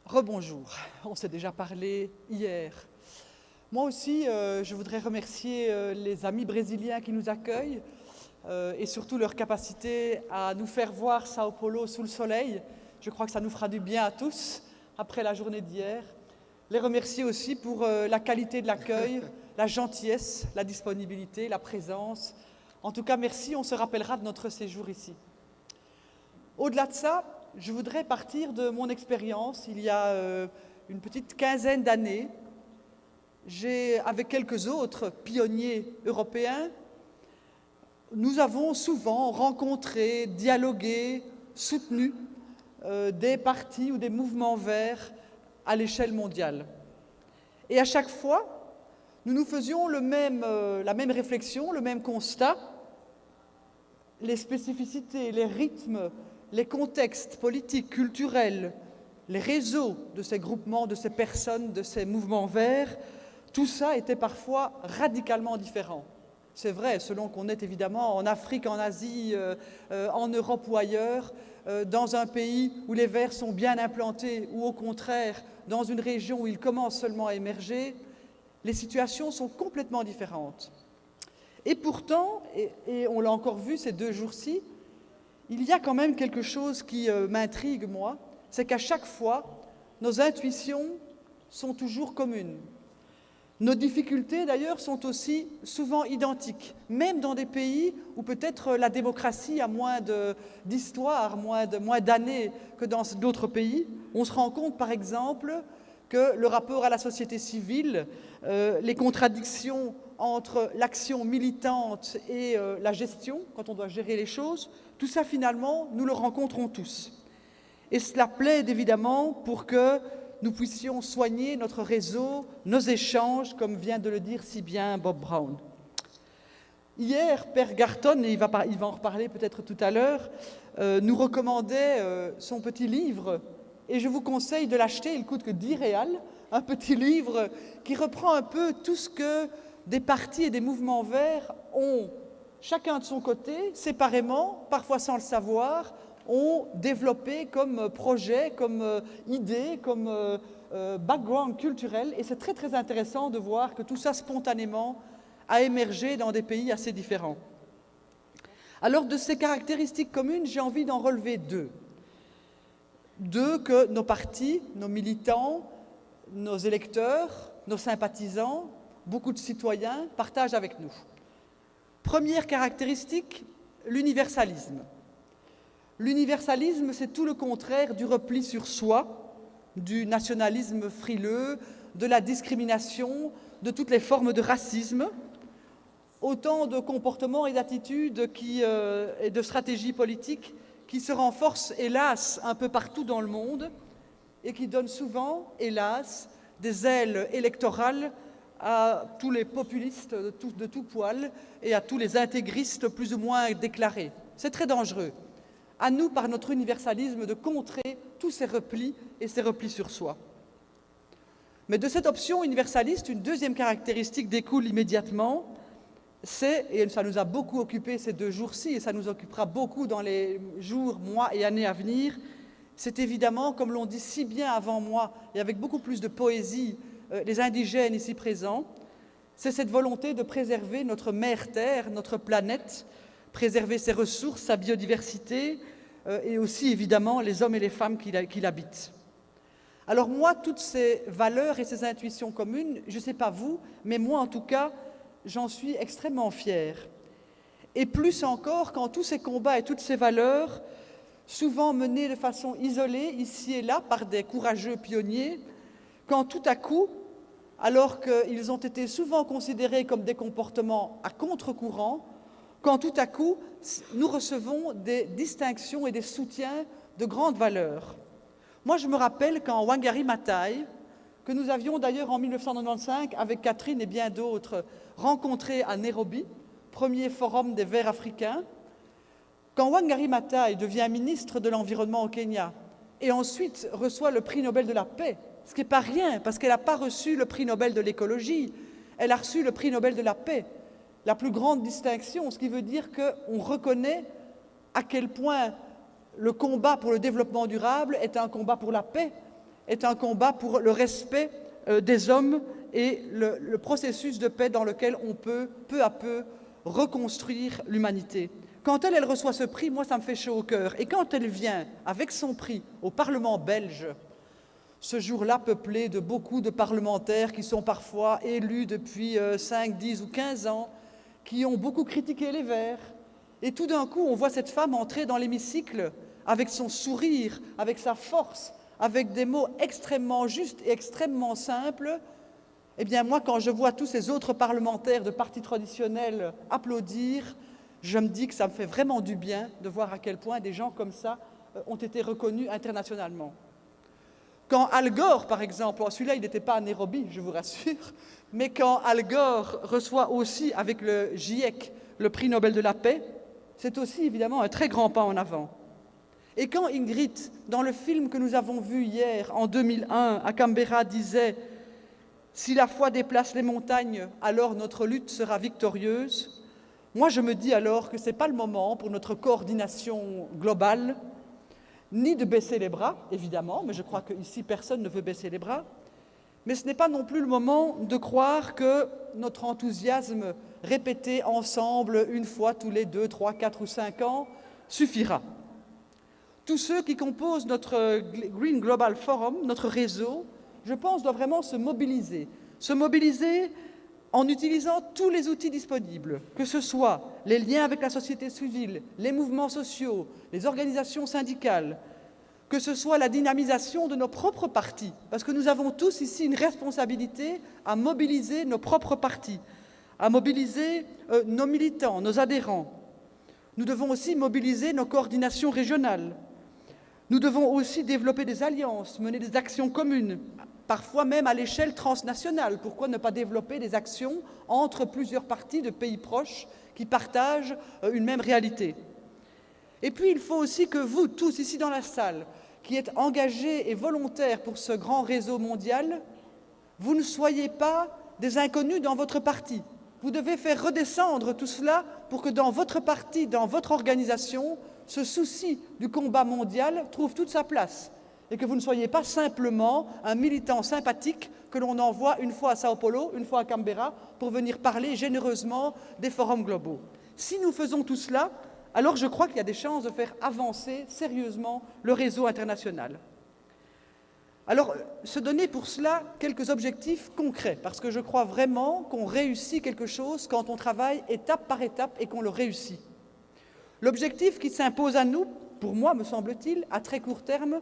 Rebonjour, on s'est déjà parlé hier. Moi aussi, je voudrais remercier les amis brésiliens qui nous accueillent et surtout leur capacité à nous faire voir Sao Paulo sous le soleil. Je crois que ça nous fera du bien à tous après la journée d'hier. Les remercier aussi pour la qualité de l'accueil, la gentillesse, la disponibilité, la présence. En tout cas, merci, on se rappellera de notre séjour ici. Au-delà de ça, je voudrais partir de mon expérience. Il y a une petite quinzaine d'années, avec quelques autres pionniers européens, nous avons souvent rencontré, dialogué, soutenu des partis ou des mouvements verts à l'échelle mondiale. Et à chaque fois, nous nous faisions la même réflexion, le même constat. Les spécificités, les rythmes, les contextes politiques, culturels, les réseaux de ces groupements, de ces personnes, de ces mouvements verts, tout ça était parfois radicalement différent. C'est vrai, selon qu'on est évidemment en Afrique, en Asie, en Europe ou ailleurs, dans un pays où les Verts sont bien implantés ou au contraire dans une région où ils commencent seulement à émerger, les situations sont complètement différentes. Et pourtant, et on l'a encore vu ces 2 jours-ci, il y a quand même quelque chose qui m'intrigue, moi, c'est qu'à chaque fois, nos intuitions sont toujours communes. Nos difficultés, d'ailleurs, sont aussi souvent identiques, même dans des pays où peut-être la démocratie a moins d'histoire, moins d'années que dans d'autres pays. On se rend compte, par exemple, que le rapport à la société civile, les contradictions entre l'action militante et la gestion, quand on doit gérer les choses, tout ça, finalement, nous le rencontrons tous. Et cela plaide évidemment pour que nous puissions soigner notre réseau, nos échanges, comme vient de le dire si bien Bob Brown. Hier, Père Garton, et il va en reparler peut-être tout à l'heure, nous recommandait son petit livre, et je vous conseille de l'acheter, il ne coûte que 10 réals, un petit livre qui reprend un peu tout ce que des partis et des mouvements verts ont, chacun de son côté, séparément, parfois sans le savoir, ont développé comme projet, comme idée, comme background culturel. Et c'est très très intéressant de voir que tout ça spontanément a émergé dans des pays assez différents. Alors de ces caractéristiques communes, j'ai envie d'en relever 2. 2 que nos partis, nos militants, nos électeurs, nos sympathisants, beaucoup de citoyens partagent avec nous. Première caractéristique, l'universalisme. L'universalisme, c'est tout le contraire du repli sur soi, du nationalisme frileux, de la discrimination, de toutes les formes de racisme. Autant de comportements et d'attitudes et de stratégies politiques qui se renforcent, hélas, un peu partout dans le monde et qui donnent souvent, hélas, des ailes électorales à tous les populistes de tout poil et à tous les intégristes plus ou moins déclarés. C'est très dangereux. À nous, par notre universalisme, de contrer tous ces replis et ces replis sur soi. Mais de cette option universaliste, une deuxième caractéristique découle immédiatement, et ça nous a beaucoup occupé ces 2 jours-ci, et ça nous occupera beaucoup dans les jours, mois et années à venir, c'est évidemment, comme l'ont dit si bien avant moi, et avec beaucoup plus de poésie, les indigènes ici présents, c'est cette volonté de préserver notre mère Terre, notre planète, préserver ses ressources, sa biodiversité, et aussi évidemment les hommes et les femmes qui l'habitent. Alors moi, toutes ces valeurs et ces intuitions communes, je ne sais pas vous, mais moi en tout cas, j'en suis extrêmement fière. Et plus encore quand tous ces combats et toutes ces valeurs, souvent menés de façon isolée, ici et là, par des courageux pionniers, quand tout à coup, alors qu'ils ont été souvent considérés comme des comportements à contre-courant, quand tout à coup, nous recevons des distinctions et des soutiens de grande valeur. Moi, je me rappelle quand Wangari Maathai, que nous avions d'ailleurs en 1995, avec Catherine et bien d'autres, rencontré à Nairobi, premier forum des Verts africains, quand Wangari Maathai devient ministre de l'Environnement au Kenya et ensuite reçoit le prix Nobel de la paix, ce qui n'est pas rien, parce qu'elle n'a pas reçu le prix Nobel de l'écologie, elle a reçu le prix Nobel de la paix, la plus grande distinction, ce qui veut dire qu'on reconnaît à quel point le combat pour le développement durable est un combat pour la paix, est un combat pour le respect des hommes et le processus de paix dans lequel on peut, peu à peu, reconstruire l'humanité. Quand elle reçoit ce prix, moi, ça me fait chaud au cœur. Et quand elle vient avec son prix au Parlement belge, ce jour-là peuplé de beaucoup de parlementaires qui sont parfois élus depuis 5, 10 ou 15 ans, qui ont beaucoup critiqué les Verts, et tout d'un coup, on voit cette femme entrer dans l'hémicycle avec son sourire, avec sa force, avec des mots extrêmement justes et extrêmement simples. Eh bien, moi, quand je vois tous ces autres parlementaires de partis traditionnels applaudir, je me dis que ça me fait vraiment du bien de voir à quel point des gens comme ça ont été reconnus internationalement. Quand Al Gore, par exemple, celui-là, il n'était pas à Nairobi, je vous rassure, mais quand Al Gore reçoit aussi, avec le GIEC, le prix Nobel de la paix, c'est aussi évidemment un très grand pas en avant. Et quand Ingrid, dans le film que nous avons vu hier, en 2001, à Canberra, disait « Si la foi déplace les montagnes, alors notre lutte sera victorieuse », moi je me dis alors que ce n'est pas le moment pour notre coordination globale, ni de baisser les bras, évidemment, mais je crois qu'ici personne ne veut baisser les bras, mais ce n'est pas non plus le moment de croire que notre enthousiasme répété ensemble une fois tous les 2, 3, 4 ou 5 ans suffira. Tous ceux qui composent notre Green Global Forum, notre réseau, je pense, doivent vraiment se mobiliser en utilisant tous les outils disponibles, que ce soit les liens avec la société civile, les mouvements sociaux, les organisations syndicales, que ce soit la dynamisation de nos propres partis, parce que nous avons tous ici une responsabilité à mobiliser nos propres partis, à mobiliser nos militants, nos adhérents. Nous devons aussi mobiliser nos coordinations régionales. Nous devons aussi développer des alliances, mener des actions communes, parfois même à l'échelle transnationale. Pourquoi ne pas développer des actions entre plusieurs partis de pays proches qui partagent une même réalité? Et puis, il faut aussi que vous, tous ici dans la salle, qui êtes engagés et volontaires pour ce grand réseau mondial, vous ne soyez pas des inconnus dans votre parti. Vous devez faire redescendre tout cela pour que dans votre parti, dans votre organisation, ce souci du combat mondial trouve toute sa place et que vous ne soyez pas simplement un militant sympathique que l'on envoie une fois à Sao Paulo, une fois à Canberra, pour venir parler généreusement des forums globaux. Si nous faisons tout cela, alors je crois qu'il y a des chances de faire avancer sérieusement le réseau international. Alors, se donner pour cela quelques objectifs concrets, parce que je crois vraiment qu'on réussit quelque chose quand on travaille étape par étape et qu'on le réussit. L'objectif qui s'impose à nous, pour moi, me semble-t-il, à très court terme,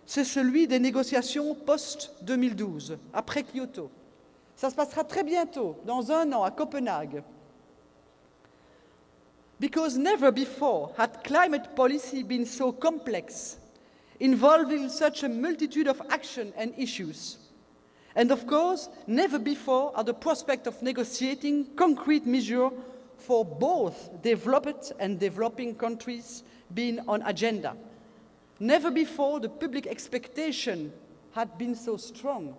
c'est celui des négociations post-2012, après Kyoto. Ça se passera très bientôt, dans 1 an, à Copenhague. Because never before had climate policy been so complex, involving such a multitude of action and issues. And of course, never before are the prospect of negotiating concrete measures for both developed and developing countries been on agenda. Never before the public expectation had been so strong.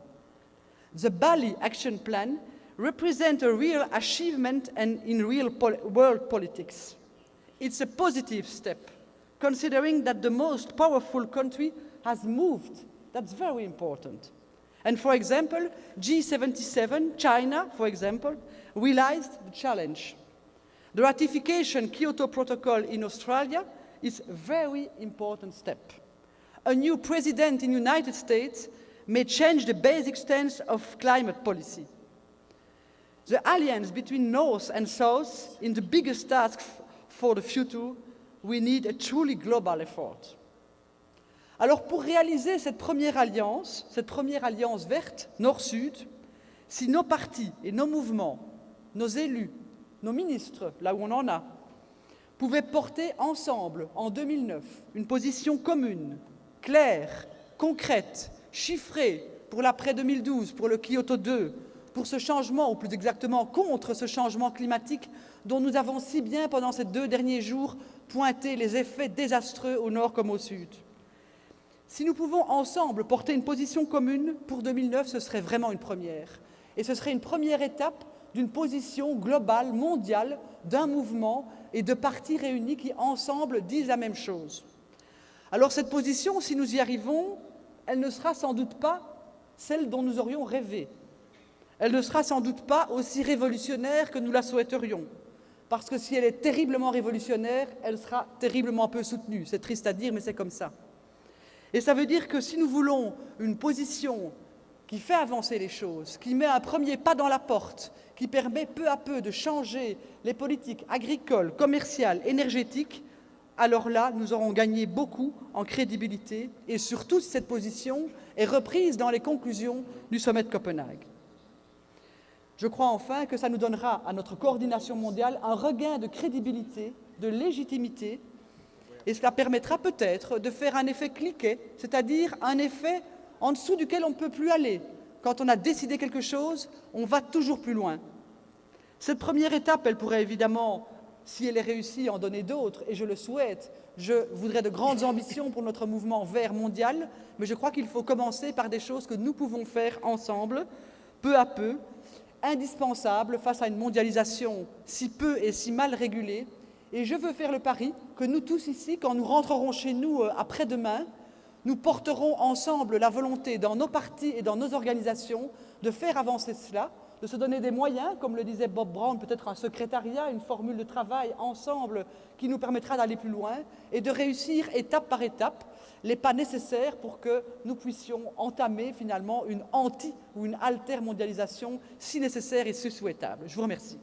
The Bali Action Plan represents a real achievement and in real world politics. It's a positive step, considering that the most powerful country has moved. That's very important. And for example, G77, China, for example, realized the challenge. The ratification Kyoto Protocol in Australia is a very important step. A new president in the United States may change the basic stance of climate policy. The alliance between North and South in the biggest task for the future, we need a truly global effort. Alors pour réaliser cette première alliance verte, Nord-Sud, si nos partis et nos mouvements, nos élus, nos ministres, là où on en a, pouvaient porter ensemble, en 2009, une position commune, claire, concrète, chiffrée pour l'après-2012, pour le Kyoto 2, pour ce changement, ou plus exactement contre ce changement climatique dont nous avons si bien, pendant ces 2 derniers jours, pointé les effets désastreux au nord comme au sud. Si nous pouvons ensemble porter une position commune pour 2009, ce serait vraiment une première. Et ce serait une première étape d'une position globale, mondiale, d'un mouvement et de partis réunis qui, ensemble, disent la même chose. Alors cette position, si nous y arrivons, elle ne sera sans doute pas celle dont nous aurions rêvé. Elle ne sera sans doute pas aussi révolutionnaire que nous la souhaiterions, parce que si elle est terriblement révolutionnaire, elle sera terriblement peu soutenue. C'est triste à dire, mais c'est comme ça. Et ça veut dire que si nous voulons une position qui fait avancer les choses, qui met un premier pas dans la porte, qui permet peu à peu de changer les politiques agricoles, commerciales, énergétiques, alors là, nous aurons gagné beaucoup en crédibilité et surtout si cette position est reprise dans les conclusions du sommet de Copenhague. Je crois enfin que ça nous donnera à notre coordination mondiale un regain de crédibilité, de légitimité, et cela permettra peut-être de faire un effet cliquet, c'est-à-dire un effet en dessous duquel on ne peut plus aller. Quand on a décidé quelque chose, on va toujours plus loin. Cette première étape, elle pourrait évidemment, si elle est réussie, en donner d'autres, et je le souhaite. Je voudrais de grandes ambitions pour notre mouvement vert mondial, mais je crois qu'il faut commencer par des choses que nous pouvons faire ensemble, peu à peu, indispensables face à une mondialisation si peu et si mal régulée. Et je veux faire le pari que nous tous ici, quand nous rentrerons chez nous après-demain, nous porterons ensemble la volonté dans nos partis et dans nos organisations de faire avancer cela, de se donner des moyens, comme le disait Bob Brown, peut-être un secrétariat, une formule de travail ensemble qui nous permettra d'aller plus loin et de réussir étape par étape les pas nécessaires pour que nous puissions entamer finalement une anti- ou une alter-mondialisation si nécessaire et si souhaitable. Je vous remercie.